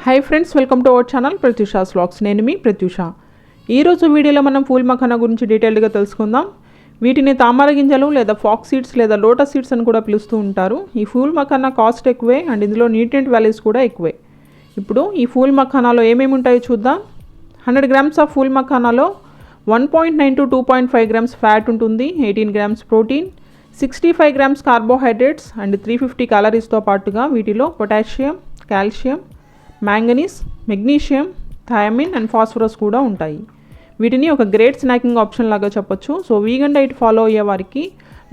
High friends welcome to our channel Pratyusha's vlogs నేను మీ ప్రత్యూష ఈ రోజు వీడియోలో మనం ఫూల్ మఖానా గురించి డీటెయిల్డ్ గా తెలుసుకుందాం। వీటిని తామర గింజలు లేదా ఫాక్స్ సీడ్స్ లేదా లోటస్ సీడ్స్ అని కూడా పిలుస్తూ ఉంటారు। ఈ ఫూల్ మఖానా కాస్ట్ ఎక్కువే అండ్ ఇందులో న్యూట్రియంట్ వాల్యూస్ కూడా ఎక్కువే। ఇప్పుడు ఈ ఫూల్ మఖానాలో ఏమేమి ఉంటాయో చూద్దాం। 100 గ్రామ్స్ ఆఫ్ ఫూల్ మఖానాలో 1.9 to 2.5 గ్రామ్స్ ఫ్యాట్ ఉంటుంది, 18 grams protein, 65 grams carbohydrates and 350 calories తో పాటుగా వీటిలో potassium, calcium, manganese, magnesium, thiamine and phosphorus కూడా ఉంటాయి। వీటిని ఒక గ్రేట్ స్నాకింగ్ ఆప్షన్ లాగా చెప్పొచ్చు। సో వీగన్ డైట్ ఫాలో అయ్యే వారికి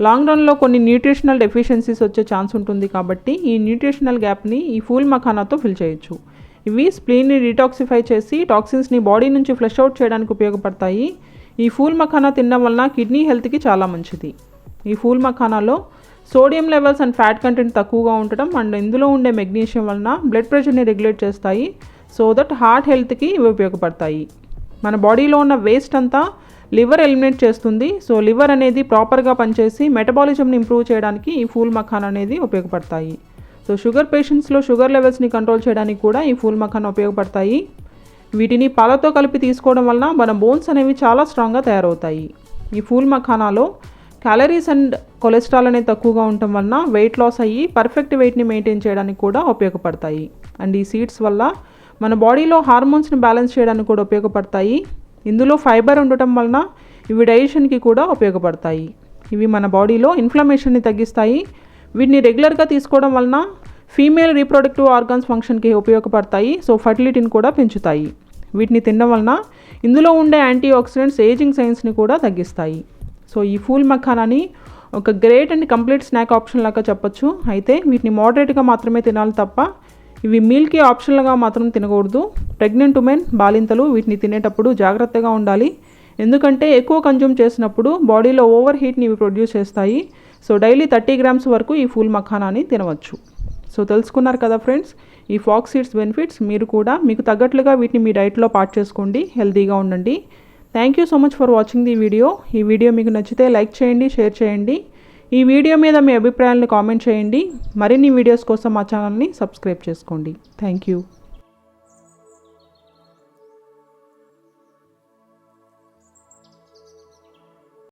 లాంగ్ రన్లో కొన్ని న్యూట్రిషనల్ డెఫిషియన్సీస్ వచ్చే ఛాన్స్ ఉంటుంది కాబట్టి ఈ న్యూట్రిషనల్ గ్యాప్ని ఈ ఫూల్ మఖానాతో ఫిల్ చేయొచ్చు। ఇవి స్ప్లీన్ని డిటాక్సిఫై చేసి టాక్సిన్స్ని బాడీ నుంచి ఫ్లష్ అవుట్ చేయడానికి ఉపయోగపడతాయి। ఈ ఫూల్ మఖానా తినడం వలన కిడ్నీ హెల్త్కి చాలా మంచిది। ఈ ఫూల్ మఖానాలో sodium levels and fat content తక్కువగా ఉండటం అండ్ ఇందులో ఉండే మెగ్నీషియం వలన బ్లడ్ ప్రెషర్ని రెగ్యులేట్ చేస్తాయి। సో దట్ హార్ట్ హెల్త్కి ఇవి ఉపయోగపడతాయి। మన బాడీలో ఉన్న వేస్ట్ అంతా లివర్ ఎలిమినేట్ చేస్తుంది। సో లివర్ అనేది ప్రాపర్గా పనిచేసి మెటబాలిజంని ఇంప్రూవ్ చేయడానికి ఈ ఫూల్ మఖానా అనేది ఉపయోగపడతాయి। సో షుగర్ పేషెంట్స్లో షుగర్ లెవెల్స్ని కంట్రోల్ చేయడానికి కూడా ఈ ఫూల్ మఖానా ఉపయోగపడతాయి। వీటిని పాలతో కలిపి తీసుకోవడం వలన మన బోన్స్ అనేవి చాలా స్ట్రాంగ్గా తయారవుతాయి। ఈ ఫూల్ మఖానాలో క్యాలరీస్ అండ్ కొలెస్ట్రాల్ అనేది తక్కువగా ఉండటం వలన వెయిట్ లాస్ అయ్యి పర్ఫెక్ట్ వెయిట్ని మెయింటైన్ చేయడానికి కూడా ఉపయోగపడతాయి। అండ్ ఈ సీడ్స్ వల్ల మన బాడీలో హార్మోన్స్ని బ్యాలెన్స్ చేయడానికి కూడా ఉపయోగపడతాయి। ఇందులో ఫైబర్ ఉండటం వలన ఇవి డైజెషన్కి కూడా ఉపయోగపడతాయి। ఇవి మన బాడీలో ఇన్ఫ్లమేషన్ని తగ్గిస్తాయి। వీటిని రెగ్యులర్గా తీసుకోవడం వలన ఫీమేల్ రీప్రొడక్టివ్ ఆర్గాన్స్ ఫంక్షన్కి ఉపయోగపడతాయి। సో ఫర్టిలిటీని కూడా పెంచుతాయి। వీటిని తినడం వలన ఇందులో ఉండే యాంటీ ఆక్సిడెంట్స్ ఏజింగ్ సైన్స్ని కూడా తగ్గిస్తాయి। సో ఈ ఫూల్ మఖానాని ఒక great and complete snack option లాగా చెప్పొచ్చు। అయితే వీటిని మోడరేట్గా మాత్రమే తినాలి తప్ప ఇవి మీల్కి ఆప్షనల్గా మాత్రం తినకూడదు। ప్రెగ్నెంట్ ఉమెన్, బాలింతలు వీటిని తినేటప్పుడు జాగ్రత్తగా ఉండాలి, ఎందుకంటే ఎక్కువ కన్జ్యూమ్ చేసినప్పుడు బాడీలో ఓవర్ హీట్ని ఇవి ప్రొడ్యూస్ చేస్తాయి। సో డైలీ 30 గ్రామ్స్ వరకు ఈ ఫూల్ మఖానాని తినవచ్చు। సో తెలుసుకున్నారు కదా ఫ్రెండ్స్ ఈ ఫాక్స్ సీడ్స్ బెనిఫిట్స్। మీరు కూడా మీకు తగ్గట్లుగా వీటిని మీ డైట్లో పార్ట్ చేసుకోండి, హెల్తీగా ఉండండి। Thank you so much for watching the video. ఈ వీడియో మీకు నచ్చితే లైక్ చేయండి, షేర్ చేయండి। ఈ వీడియో మీద మీ అభిప్రాయాలను కామెంట్ చేయండి। మరిన్ని వీడియోస్ కోసం మా ఛానల్ని సబ్స్క్రైబ్ చేసుకోండి। Thank you.